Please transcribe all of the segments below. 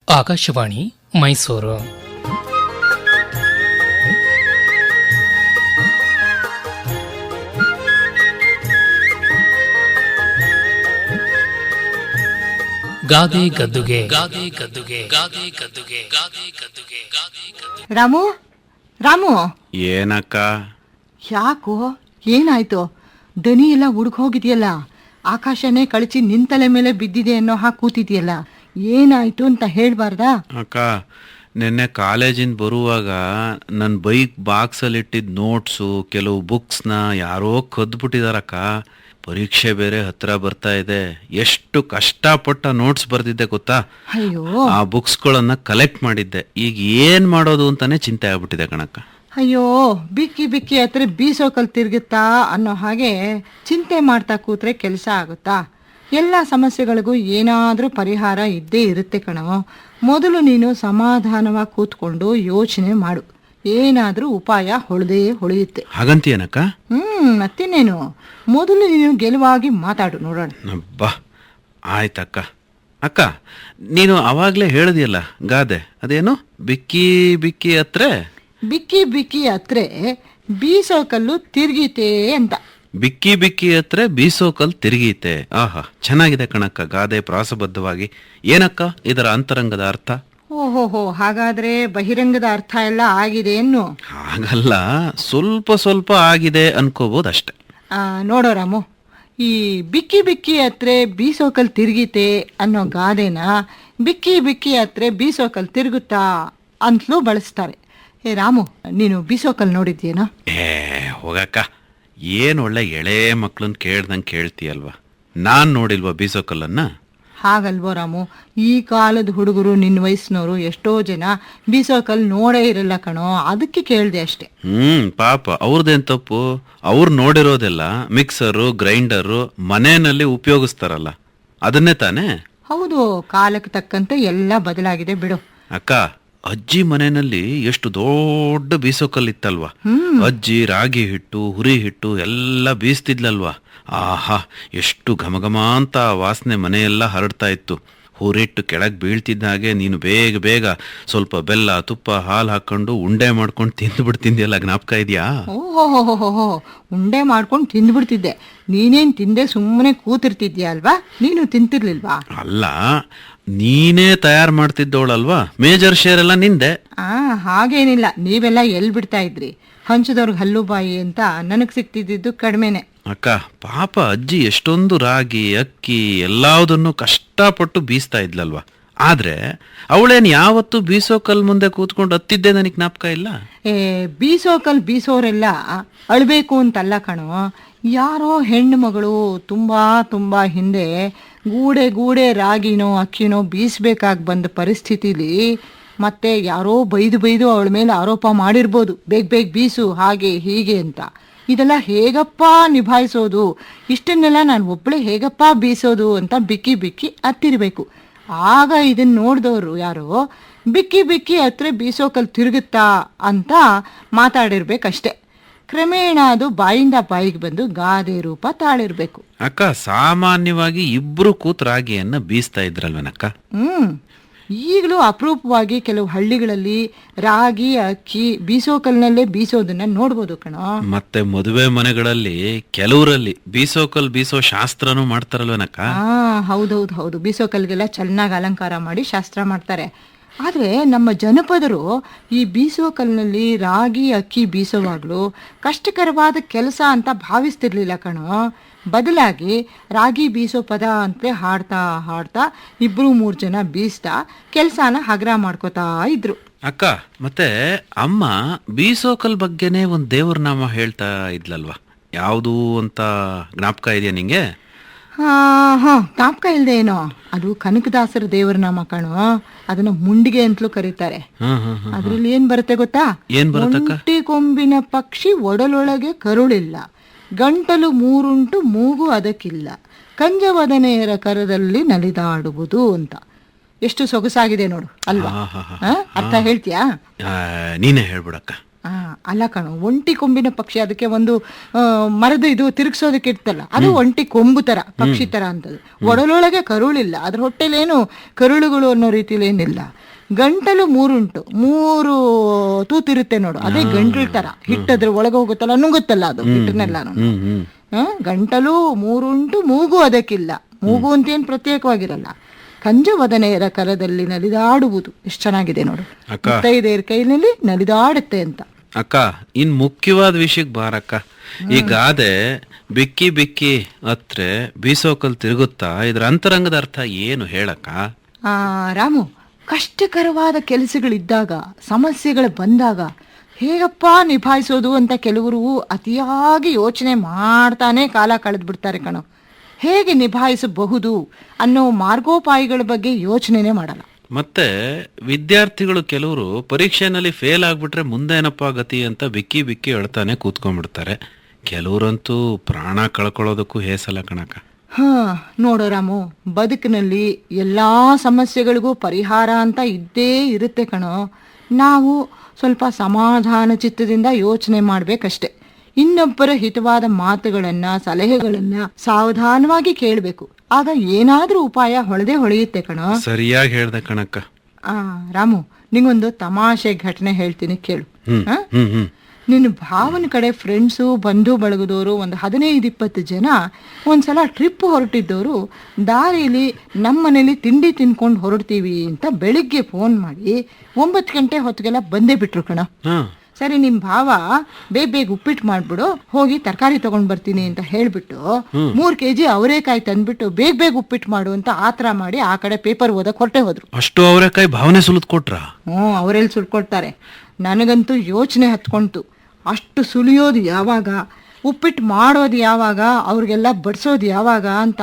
ಆಕಾಶವಾಣಿ ಮೈಸೂರು. ಗಾದೆ ಗದ್ದುಗೆ ಗಾದೆ ಗದ್ದುಗೆ ಗಾದೆ ಗದ್ದುಗೆ ಗಾದೆ ಗದ್ದುಗೆ ಗಾದೆ ಗದ್ದುಗೆ. ರಾಮು ರಾಮು, ಏನಕ್ಕ? ಯಾಕೋ ಏನಾಯ್ತು? ದನಿ ಎಲ್ಲ ಹುಡುಕ್ ಹೋಗಿದೆಯಲ್ಲ, ಆಕಾಶನೇ ಕಳಚಿ ನಿಂತಲೆ ಮೇಲೆ ಬಿದ್ದಿದೆ ಅನ್ನೋ ಹಾಗೆ ಕೂತಿದೆಯಲ್ಲ, ಏನಾಯ್ತು ಅಂತ ಹೇಳ್ಬಾರ್ದಾ? ಅಕ್ಕ, ನಿನ್ನೆ ಕಾಲೇಜಿಂದ ಬರುವಾಗ ನನ್ನ ಬೈಕ್ ಬಾಕ್ಸಲ್ಲಿ ಇಟ್ಟಿದ್ದ ನೋಟ್ಸು, ಕೆಲವು ಬುಕ್ಸ್ನ ಯಾರೋ ಕದ್ಬಿಟ್ಟಿದಾರಕ್ಕ. ಪರೀಕ್ಷೆ ಬೇರೆ ಹತ್ರ ಬರ್ತಾ ಇದೆ. ಎಷ್ಟು ಕಷ್ಟಪಟ್ಟ ನೋಟ್ಸ್ ಬರ್ದಿದ್ದೆ ಗೊತ್ತಾ? ಅಯ್ಯೋ, ಆ ಬುಕ್ಸ್ಗಳನ್ನ ಕಲೆಕ್ಟ್ ಮಾಡಿದ್ದೆ. ಈಗ ಏನ್ ಮಾಡೋದು ಅಂತಾನೆ ಚಿಂತೆ ಆಗ್ಬಿಟ್ಟಿದೆ ಕಣಕ್ಕ. ಅಯ್ಯೋ, ಬಿಕ್ಕಿ ಬಿಕ್ಕಿ ಹತ್ರ ಬೀಸೋಕಲ್ ತಿರುಗುತ್ತಾ ಅನ್ನೋ ಹಾಗೆ ಚಿಂತೆ ಮಾಡ್ತಾ ಕೂತ್ರೆ ಕೆಲಸ ಆಗುತ್ತಾ? ಎಲ್ಲ ಸಮಸ್ಯೆಗಳಿಗೂ ಏನಾದರೂ ಪರಿಹಾರ ಇದ್ದೇ ಇರುತ್ತೆ ಕಣೋ. ಮೊದಲು ನೀನು ಸಮಾಧಾನವಾಗಿ ಕೂತ್ಕೊಂಡು ಯೋಚನೆ ಮಾಡು, ಏನಾದರೂ ಉಪಾಯ ಹೊಳೆಯುತ್ತೆ. ಹಾಗಂತೀಯನಕ್ಕ? ಮತ್ತಿನ್ನೇನು, ಮೊದಲು ನೀನು ಗೆಲುವಾಗಿ ಮಾತಾಡು ನೋಡೋಣ. ಬಾ, ಆಯ್ತಕ್ಕ. ಅಕ್ಕ, ನೀನು ಅವಾಗ್ಲೇ ಹೇಳಿದೆಯಲ್ಲ ಗಾದೆ, ಅದೇನು ಬಿಕ್ಕಿ ಬಿಕ್ಕಿ ಹತ್ರ ಬಿಕ್ಕಿ ಬಿಕ್ಕಿ ಹತ್ರ ಬೀಸೋಕಲ್ಲು ತಿರ್ಗೀತೆ ಅಂತ. ಬಿಕ್ಕಿ ಬಿಕ್ಕಿ ಹತ್ರ ಬೀಸೋಕಲ್ ತಿರುಗೀತೆ. ಆಹಾ, ಚೆನ್ನಾಗಿದೆ ಕಣಕ್ಕ ಗಾದೆ ಪ್ರಾಸಬದ್ಧವಾಗಿ. ಏನಕ್ಕ ಇದರ ಅಂತರಂಗದ ಅರ್ಥ? ಓಹೋಹೋ, ಹಾಗಾದ್ರೆ ಬಹಿರಂಗದ ಅರ್ಥ ಎಲ್ಲ ಆಗಿದೆ ಎನ್ನು? ಹಾಗಲ್ಲ, ಸ್ವಲ್ಪ ಸ್ವಲ್ಪ ಆಗಿದೆ ಅನ್ಕೋಬಹುದಷ್ಟೆ. ನೋಡೋ ರಾಮು, ಈ ಬಿಕ್ಕಿ ಬಿಕ್ಕಿ ಹತ್ರ ಬೀಸೋಕಲ್ ತಿರುಗೀತೆ ಅನ್ನೋ ಗಾದೆನ ಬಿಕ್ಕಿ ಬಿಕ್ಕಿ ಹತ್ರ ಬೀಸೋಕಲ್ ತಿರುಗುತ್ತಾ ಅಂತಲೂ ಬಳಸ್ತಾರೆ. ಏ ರಾಮು, ನೀನು ಬೀಸೋಕಲ್ ನೋಡಿದ್ಯೇನೋ? ಹೋಗಕ್ಕ, ಏನ್ ಒಳ್ಳೆ ಎಳೆ ಮಕ್ಳನ್ನ ಕೇಳ್ದಂಗೆ ಕೇಳ್ತೀಯಲ್ವಾ. ನಾನ್ ನೋಡಿಲ್ವಾ ಬೀಸೋಕಲ್ಲನ್ನ? ಹಾಗಲ್ವೋ ರಾಮು, ಈ ಕಾಲದ ಹುಡುಗರು ನಿನ್ನ ವಯಸ್ಸಿನವರು ಎಷ್ಟೋ ಜನ ಬೀಸೋಕಲ್ ನೋಡೇ ಇರಲ್ಲ ಕಣೋ, ಅದಕ್ಕೆ ಕೇಳಿದೆ ಅಷ್ಟೆ. ಪಾಪ, ಅವ್ರದ್ದೇನ್ ತಪ್ಪು? ಅವ್ರು ನೋಡಿರೋದೆಲ್ಲ ಮಿಕ್ಸರು, ಗ್ರೈಂಡರು ಮನೆಯಲ್ಲಿ ಉಪಯೋಗಿಸ್ತಾರಲ್ಲ, ಅದನ್ನೇ ತಾನೇ. ಹೌದು, ಕಾಲಕ್ಕೆ ತಕ್ಕಂತೆ ಎಲ್ಲ ಬದಲಾಗಿದೆ ಬಿಡು. ಅಕ್ಕ, ಅಜ್ಜಿ ಮನೆಯಲ್ಲಿ ಎಷ್ಟು ದೊಡ್ಡ ಬೀಸೋಕಲ್ ಇತ್ತಲ್ವಾ. ಅಜ್ಜಿ ರಾಗಿ ಹಿಟ್ಟು, ಹುರಿ ಹಿಟ್ಟು ಎಲ್ಲ ಬೀಸ್ತಿದ್ಲಲ್ವಾ. ಆಹಾ, ಎಷ್ಟು ಘಮಘಮ ಅಂತ ವಾಸನೆ ಮನೆಯೆಲ್ಲ ಹರಡ್ತಾ ಇತ್ತು. ಹುರಿಟ್ಟು ಕೆಳಗೆ ಬೀಳ್ತಿದ್ದ ಹಾಗೆ ನೀನು ಬೇಗ ಬೇಗ ಸ್ವಲ್ಪ ಬೆಲ್ಲ, ತುಪ್ಪ, ಹಾಲು ಹಾಕೊಂಡು ಉಂಡೆ ಮಾಡ್ಕೊಂಡು ತಿಂದ್ಬಿಡ್ತಿದ್ಯಲ್ಲ, ಜ್ಞಾಪಕ ಇದೆಯಾ? ಓಹೋಹೋಹೋ, ಉಂಡೆ ಮಾಡ್ಕೊಂಡು ತಿಂದ್ಬಿಡ್ತಿದ್ದೆ. ನೀನೇನ್ ತಿಂದೆ ಸುಮ್ಮನೆ ಕೂತಿರ್ತಿದ್ಯಾ ಅಲ್ವಾ? ನೀನು ತಿಂತಿರ್ಲಿಲ್ವಾ? ಅಲ್ಲ, ನೀನೇ ತಯಾರು ಮಾಡ್ತಿದ್ದವಳಲ್ವಾ, ಮೇಜರ್ ಶೇರ್ ಎಲ್ಲ ನಿಂದೆ. ಹಾಗೇನಿಲ್ಲ, ನೀವೆಲ್ಲ ಎಲ್ಲಿ ಬಿಡ್ತಾ ಇದ್ರಿ? ಹಂಚದವ್ರಿಗೆ ಹಲ್ಲು ಬಾಯಿ ಅಂತ ನನಗ್ ಸಿಕ್ತಿದ್ದು ಕಡಿಮೆನೆ. ಅಕ್ಕ, ಪಾಪ ಅಜ್ಜಿ ಎಷ್ಟೊಂದು ರಾಗಿ, ಅಕ್ಕಿ ಎಲ್ಲದನ್ನು ಕಷ್ಟಪಟ್ಟು ಬೀಸ್ತಾ ಇದ್ಲಲ್ವಾ. ಆದ್ರೆ ಅವಳೇನ್ ಯಾವತ್ತು ಬೀಸೋಕಲ್ ಮುಂದೆ ಕೂತ್ಕೊಂಡು ಹತ್ತಿದ್ದೆ ನನಗೆ ಜ್ಞಾಪಕ ಇಲ್ಲ. ಬೀಸೋಕಲ್ ಬೀಸೋರೆಲ್ಲ ಅಳ್ಬೇಕು ಅಂತಲ್ಲ ಕಣೋ. ಯಾರೋ ಹೆಣ್ಣು ಮಗಳು ತುಂಬಾ ತುಂಬಾ ಹಿಂದೆ ಗೂಡೆ ಗೂಡೆ ರಾಗಿನೋ ಅಕ್ಕಿನೋ ಬೀಸ್ಬೇಕಾಗಿ ಬಂದ ಪರಿಸ್ಥಿತಿಲಿ ಮತ್ತೆ ಯಾರೋ ಬೈದು ಅವಳ ಮೇಲೆ ಆರೋಪ ಮಾಡಿರ್ಬೋದು, ಬೇಗ ಬೇಗ ಬೀಸು ಹಾಗೆ ಹೀಗೆ ಅಂತ. ಇದೆಲ್ಲ ಹೇಗಪ್ಪ ನಿಭಾಯಿಸೋದು, ಇಷ್ಟನ್ನೆಲ್ಲ ನಾನು ಒಬ್ಬಳೇ ಹೇಗಪ್ಪ ಬೀಸೋದು ಅಂತ ಬಿಕ್ಕಿ ಬಿಕ್ಕಿ ಹತ್ತಿರಬೇಕು. ಆಗ ಇದನ್ನ ನೋಡಿದವರು ಯಾರೋ ಬಿಕ್ಕಿ ಬಿಕ್ಕಿ ಹತ್ರ ಬೀಸೋಕಲ್ ತಿರುಗುತ್ತಾ ಅಂತ ಮಾತಾಡಿರ್ಬೇಕಷ್ಟೆ. ಕ್ರಮೇಣ ಅದು ಬಾಯಿಂದ ಬಾಯಿಗೆ ಬಂದು ಗಾದೆ ರೂಪ ತಾಳಿರ್ಬೇಕು. ಅಕ್ಕ, ಸಾಮಾನ್ಯವಾಗಿ ಇಬ್ರು ಕೂತ್ ರಾಗಿಯನ್ನ ಬೀಸ್ತಾ ಇದ್ರಲ್ವನಕ್ಕ? ಈಗಲೂ ಅಪರೂಪವಾಗಿ ಕೆಲವು ಹಳ್ಳಿಗಳಲ್ಲಿ ರಾಗಿ ಅಕ್ಕಿ ಬೀಸೋಕಲ್ನಲ್ಲೇ ಬೀಸೋದನ್ನ ನೋಡ್ಬೋದು ಕಣೋ. ಮತ್ತೆ ಮದುವೆ ಮನೆಗಳಲ್ಲಿ ಕೆಲವರಲ್ಲಿ ಬೀಸೋಕಲ್ ಬೀಸೋ ಶಾಸ್ತ್ರನೂ ಮಾಡ್ತಾರಲ್ವನಕ್ಕ? ಹೌದು, ಬೀಸೋಕಲ್ಗೆಲ್ಲ ಚೆನ್ನಾಗಿ ಅಲಂಕಾರ ಮಾಡಿ ಶಾಸ್ತ್ರ ಮಾಡ್ತಾರೆ. ಆದರೆ ನಮ್ಮ ಜನಪದರು ಈ ಬೀಸೋಕಲ್ನಲ್ಲಿ ರಾಗಿ ಅಕ್ಕಿ ಬೀಸೋವಾಗಲೂ ಕಷ್ಟಕರವಾದ ಕೆಲಸ ಅಂತ ಭಾವಿಸ್ತಿರ್ಲಿಲ್ಲ ಕಣೋ. ಬದಲಾಗಿ ರಾಗಿ ಬೀಸೋ ಪದ ಅಂತಲೇ ಹಾಡ್ತಾ ಹಾಡ್ತಾ 2-3 ಜನ ಬೀಸ್ತಾ ಕೆಲಸನ ಹಗರ ಮಾಡ್ಕೋತಾ ಇದ್ರು. ಅಕ್ಕ, ಮತ್ತೆ ಅಮ್ಮ ಬೀಸೋಕಲ್ ಬಗ್ಗೆನೇ ಒಂದು ದೇವ್ರ ನಾಮ ಹೇಳ್ತಾ ಇದ್ಲಲ್ವಾ, ಯಾವುದು ಅಂತ ಜ್ಞಾಪಕ ಇದೆಯಾ ನಿಂಗೆ? ಜ್ಞಾಪಕ ಇಲ್ದೆ ಏನೋ, ಅದು ಕನಕದಾಸರ ದೇವರ ನಾಮ ಕಣೋ. ಅದನ್ನ ಮುಂಡಿಗೆ ಅಂತಲೂ ಕರೀತಾರೆ. ಅದ್ರಲ್ಲಿ ಏನ್ ಬರುತ್ತೆ ಗೊತ್ತಾ? ಒಂಟಿ ಕೊಂಬಿನ ಪಕ್ಷಿ ಒಡಲೊಳಗೆ ಕರುಳಿಲ್ಲ, ಗಂಟಲು 3 ಮೂಗು ಅದಕ್ಕಿಲ್ಲ, ಕಂಜವದನೆಯರ ಕರದಲ್ಲಿ ನಲಿದಾಡುವುದು ಅಂತ. ಎಷ್ಟು ಸೊಗಸಾಗಿದೆ ನೋಡು ಅಲ್ವಾ? ಅರ್ಥ ಹೇಳ್ತೀಯಾ? ನೀನೇ ಹೇಳ್ಬಿಡಕ್ಕ. ಅಲ್ಲ ಕಣು, ಒಂಟಿ ಕೊಂಬಿನ ಪಕ್ಷಿ, ಅದಕ್ಕೆ ಒಂದು ಮರದ ಇದು ತಿರುಗಿಸೋದಕ್ಕೆ ಇರ್ತಲ್ಲ, ಅದು ಒಂಟಿ ಕೊಂಬು ತರ ಪಕ್ಷಿ ತರ ಅಂತದ್ದು. ಒಡಲೊಳಗೆ ಕರುಳಿಲ್ಲ, ಅದ್ರ ಹೊಟ್ಟೆಲೇನು ಕರುಳುಗಳು ಅನ್ನೋ ರೀತಿಲಿ ಏನಿಲ್ಲ. ಗಂಟಲು 3 ಉಂಟು, 3 ತೂತಿರುತ್ತೆ ನೋಡು, ಅದೇ ಗಂಟಲು ತರ. ಹಿಟ್ಟದ್ರ ಒಳಗೆ ಹೋಗುತ್ತಲ್ಲ, ನುಂಗುತ್ತಲ್ಲ ಅದು ಹಿಟ್ಟನ್ನೆಲ್ಲ. ಗಂಟಲು 3 ಉಂಟು, ಮೂಗು ಅದಕ್ಕಿಲ್ಲ. ಮೂಗು ಅಂತೇನು ಪ್ರತ್ಯೇಕವಾಗಿರಲ್ಲ. ಕಂಜವದನೆಯರ ಕರದಲ್ಲಿ ನಲಿದಾಡುವುದು, ಎಷ್ಟು ಚೆನ್ನಾಗಿದೆ ನೋಡು. ಮುತ್ತೈದೆಯರ ಕೈನಲ್ಲಿ ನಲಿದಾಡುತ್ತೆ ಅಂತ. ಅಕ್ಕ, ಇನ್ ಮುಖ್ಯವಾದ ವಿಷಯಕ್ಕೆ ಬಾರಕ್ಕ. ಈ ಗಾದೆ ಬಿಕ್ಕಿ ಬಿಕ್ಕಿ ಹತ್ರೆ ಬೀಸೋಕಲ್ ತಿರುಗುತ್ತಾ, ಇದ್ರ ಅಂತರಂಗದ ಅರ್ಥ ಏನು ಹೇಳಕ್ಕ? ರಾಮು, ಕಷ್ಟಕರವಾದ ಕೆಲಸಗಳಿದ್ದಾಗ, ಸಮಸ್ಯೆಗಳು ಬಂದಾಗ ಹೇಗಪ್ಪ ನಿಭಾಯಿಸೋದು ಅಂತ ಕೆಲವರು ಅತಿಯಾಗಿ ಯೋಚನೆ ಮಾಡ್ತಾನೆ ಕಾಲ ಕಳೆದು ಬಿಡ್ತಾರೆ ಕಣೋ. ಹೇಗೆ ನಿಭಾಯಿಸಬಹುದು ಅನ್ನೋ ಮಾರ್ಗೋಪಾಯಗಳ ಬಗ್ಗೆ ಯೋಚನೆನೇ ಮಾಡಲ್ಲ. ಮತ್ತೆ ವಿದ್ಯಾರ್ಥಿಗಳು ಕೆಲವರು ಪರೀಕ್ಷೆನಲ್ಲಿ ಫೇಲ್ ಆಗ್ಬಿಟ್ರೆ ಮುಂದೇನಪ್ಪ ಗತಿ ಅಂತ ಬಿಕ್ಕಿ ಬಿಕ್ಕಿ ಅಳ್ತಾನೆ ಕೂತ್ಕೊಂಡ್ಬಿಡ್ತಾರೆ. ಕೆಲವರಂತೂ ಪ್ರಾಣ ಕಳ್ಕೊಳ್ಳೋದಕ್ಕೂ ಹೇಸಲ್ಲ ಕಣಕ. ನೋಡೋ ರಾಮು, ಬದುಕಿನಲ್ಲಿ ಎಲ್ಲಾ ಸಮಸ್ಯೆಗಳಿಗೂ ಪರಿಹಾರ ಅಂತ ಇದ್ದೇ ಇರುತ್ತೆ ಕಣೋ. ನಾವು ಸ್ವಲ್ಪ ಸಮಾಧಾನ ಚಿತ್ತದಿಂದ ಯೋಚನೆ ಮಾಡ್ಬೇಕಷ್ಟೆ. ಇನ್ನೊಬ್ಬರ ಹಿತವಾದ ಮಾತುಗಳನ್ನ, ಸಲಹೆಗಳನ್ನ ಸಾವಧಾನವಾಗಿ ಕೇಳಬೇಕು. ಆಗ ಏನಾದ್ರೂ ಉಪಾಯ ಹೊಳೆಯುತ್ತೆ ಕಣೋ. ಸರಿಯಾಗಿ ಹೇಳ್ದೆ ಕಣಕ್ಕ. ರಾಮು, ನಿಂಗೊಂದು ತಮಾಷೆ ಘಟನೆ ಹೇಳ್ತೀನಿ, ಕೇಳು. ನಿನ್ನ ಭಾವನ ಕಡೆ ಫ್ರೆಂಡ್ಸು, ಬಂಧು ಬಳಗದವರು ಒಂದು 15-20 ಜನ ಒಂದ್ಸಲ ಟ್ರಿಪ್ ಹೊರಟಿದ್ದವರು ದಾರಿಯಲ್ಲಿ ನಮ್ಮ ಮನೇಲಿ ತಿಂಡಿ ತಿನ್ಕೊಂಡು ಹೊರಡ್ತೀವಿ ಅಂತ ಬೆಳಿಗ್ಗೆ ಫೋನ್ ಮಾಡಿ 9 ಗಂಟೆ ಹೊತ್ತಿಗೆಲ್ಲ ಬಂದೇ ಬಿಟ್ರು ಕಣ. ಸರಿ, ನಿಮ್ಮ ಭಾವ ಬೇಗ ಉಪ್ಪಿಟ್ಟು ಮಾಡ್ಬಿಡು, ಹೋಗಿ ತರಕಾರಿ ತಗೊಂಡ್ ಬರ್ತೀನಿ ಅಂತ ಹೇಳ್ಬಿಟ್ಟು 3 kg ಅವರೇಕಾಯಿ ತಂದ್ಬಿಟ್ಟು ಬೇಗ ಉಪ್ಪಿಟ್ಟು ಮಾಡು ಅಂತ ಆತರ ಮಾಡಿ ಆ ಕಡೆ ಪೇಪರ್ ಓದಕ್ ಹೊರಟೆ ಹೋದ್ರು. ಅಷ್ಟು ಅವರೇಕಾಯಿ ಭಾವನೆ ಸುಲಿದ್ ಕೊಟ್ರ? ಅವರೆಲ್ಲಿ ಸುಲ್ಕೊಳ್ತಾರೆ. ನನಗಂತೂ ಯೋಚನೆ ಹತ್ಕೊಂತು, ಅಷ್ಟು ಸುಲಿಯೋದು ಯಾವಾಗ, ಉಪ್ಪಿಟ್ಟು ಮಾಡೋದು ಯಾವಾಗ, ಅವ್ರಿಗೆಲ್ಲ ಬಡಿಸೋದು ಯಾವಾಗ ಅಂತ.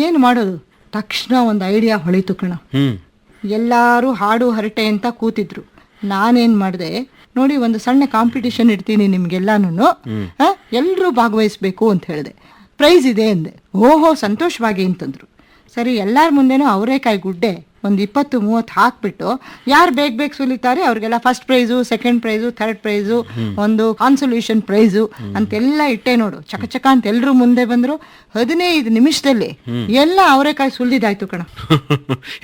ಏನು ಮಾಡೋದು? ತಕ್ಷಣ ಒಂದು ಐಡಿಯಾ ಹೊಳಿತು ಕಣ. ಎಲ್ಲಾರು ಹಾಡು ಹರಟೆ ಅಂತ ಕೂತಿದ್ರು. ನಾನೇನ್ ಮಾಡಿದೆ ನೋಡಿ, ಒಂದು ಸಣ್ಣ ಕಾಂಪಿಟಿಷನ್ ಇಡ್ತೀನಿ ನಿಮ್ಗೆಲ್ಲಾನು, ಎಲ್ಲರೂ ಭಾಗವಹಿಸ್ಬೇಕು ಅಂತ ಹೇಳಿದೆ. ಪ್ರೈಸ್ ಇದೆ ಅಂದೆ. ಓಹೋ, ಸಂತೋಷವಾಗಿ ಅಂತಂದ್ರು. ಸರಿ, ಎಲ್ಲಾರ ಮುಂದೆನೂ ಅವರೇಕಾಯಿ ಗುಡ್ಡೆ ಒಂದು 20-30 ಹಾಕ್ಬಿಟ್ಟು ಯಾರು ಬೇಗ ಸುಲಿತಾರೆ ಅವ್ರಿಗೆಲ್ಲ first prize, second price, third price, ಒಂದು ಕಾನ್ಸೊಲ್ಯೂಷನ್ ಪ್ರೈಸು ಅಂತೆಲ್ಲ ಇಟ್ಟೆ ನೋಡು. ಚಕ ಅಂತ ಎಲ್ರು ಮುಂದೆ ಬಂದ್ರು. 15 ನಿಮಿಷದಲ್ಲಿ ಎಲ್ಲ ಅವರೇಕಾಯಿ ಸುಲಿದಾಯ್ತು ಕಣ.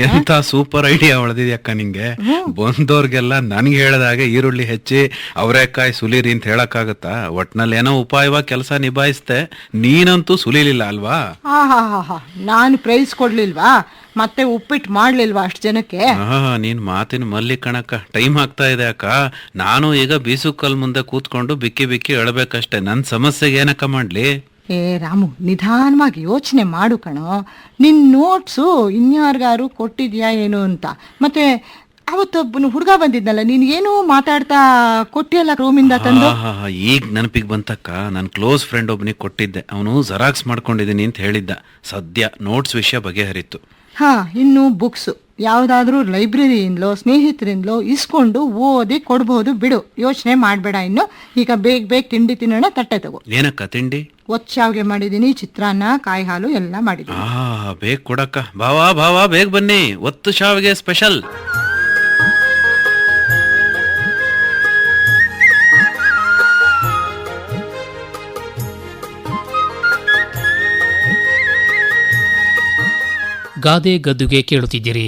ಎಂತ ಸೂಪರ್ ಐಡಿಯಾ ಹೊಳೆದಿದ್ಯಕ್ಕ ನಿಂಗೆ. ಬಂದವ್ರಿಗೆಲ್ಲ ನನ್ಗೆ ಹೇಳದಾಗೆ ಈರುಳ್ಳಿ ಹೆಚ್ಚಿ ಅವರೇಕಾಯಿ ಸುಲೀರಿ ಅಂತ ಹೇಳಕ್ಕಾಗತ್ತಾ? ಒಟ್ನಲ್ಲಿ ಏನೋ ಉಪಾಯವಾಗಿ ಕೆಲಸ ನಿಭಾಯಿಸ್ತೆ. ನೀನಂತೂ ಸುಲಿಲಿಲ್ಲ ಅಲ್ವಾ? ನಾನು ಪ್ರೈಸ್ ಕೊಡ್ಲಿಲ್ವಾ, ಮತ್ತೆ ಉಪ್ಪಿಟ್ಟು ಮಾಡ್ಲಿಲ್ವಾ ಅಷ್ಟು ಜನಕ್ಕೆ? ನೀನ್ ಮಾತಿನ ಮಲ್ಲಿ ಕಣಕ್ಕ. ಟೈಮ್ ಆಗ್ತಾ ಇದೆ ಅಕ್ಕ. ನಾನು ಈಗ ಬೀಸುಕಲ್ ಮುಂದೆ ಕೂತ್ಕೊಂಡು ಬಿಕ್ಕಿ ಬಿಕ್ಕಿ ಅಳ್ಬೇಕಷ್ಟೆ. ನನ್ ಸಮಸ್ಯೆಗೆ ಏನಕ್ಕ ಮಾಡ್ಲಿ? ರಾಮು, ನಿಧಾನವಾಗಿ ಯೋಚನೆ ಮಾಡು ಕಣೋ. ನಿನ್ ನೋಟ್ಸು ಇನ್ಯಾರಿಗಾರು ಕೊಟ್ಟಿದ್ಯಾ ಏನು ಅಂತ. ಮತ್ತೆ ಅವತ್ತೊಬ್ಬನು ಹುಡುಗ ಬಂದಿದ್ನಲ್ಲ, ನೀನ್ ಏನು ಮಾತಾಡ್ತಾ ಕೊಟ್ಟಿಯಲ್ಲ ರೂಮಿಂದ ತಂದು. ಈಗ ನೆನಪಿಗೆ ಬಂತಕ್ಕ. ನನ್ ಕ್ಲೋಸ್ ಫ್ರೆಂಡ್ ಒಬ್ಬನಿಗೆ ಕೊಟ್ಟಿದ್ದೆ. ಅವನು ಜೆರಾಕ್ಸ್ ಮಾಡ್ಕೊಂಡಿದ್ದೀನಿ ಅಂತ ಹೇಳಿದ್ದ. ಸದ್ಯ ನೋಟ್ಸ್ ವಿಷಯ ಬಗೆಹರಿತು. ಇನ್ನು ಬುಕ್ಸ್ ಯಾವ್ದಾದ್ರೂ ಲೈಬ್ರರಿಯಿಂದಲೋ ಸ್ನೇಹಿತರಿಂದಲೋ ಇಸ್ಕೊಂಡು ಓದಿ ಕೊಡ್ಬಹುದು ಬಿಡು. ಯೋಚನೆ ಮಾಡ್ಬೇಡ. ಇನ್ನು ಈಗ ಬೇಗ ತಿಂಡಿ ತಿನ್ನೋಣ. ತಟ್ಟೆ ತಗೋ. ಏನಕ್ಕ ತಿಂಡಿ? ಒಚ್ಚಾವ್ಗೆ ಮಾಡಿದೀನಿ, ಚಿತ್ರಾನ್ನ, ಕಾಯಿ ಹಾಲು ಎಲ್ಲ ಮಾಡಿದೀನಿ. ಬೇಗ ಕೊಡಕ್ಕ. ಭಾವ ಬೇಗ ಬನ್ನಿ, ಒತ್ತು ಶಾವಿಗೆ ಸ್ಪೆಷಲ್. ಗಾದೆ ಗದ್ದುಗೆ ಕೇಳುತ್ತಿದ್ದೀರಿ.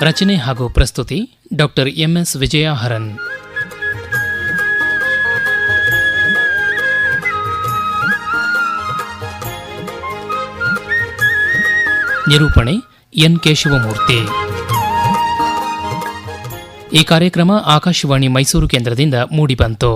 ರಚನೆ ಹಾಗೂ ಪ್ರಸ್ತುತಿ ಡಾಕ್ಟರ್ MS ವಿಜಯ ಹರನ್. ನಿರೂಪಣೆ ಎನ್ ಕೇಶವಮೂರ್ತಿ. ಈ ಕಾರ್ಯಕ್ರಮ ಆಕಾಶವಾಣಿ ಮೈಸೂರು ಕೇಂದ್ರದಿಂದ ಮೂಡಿಬಂತು.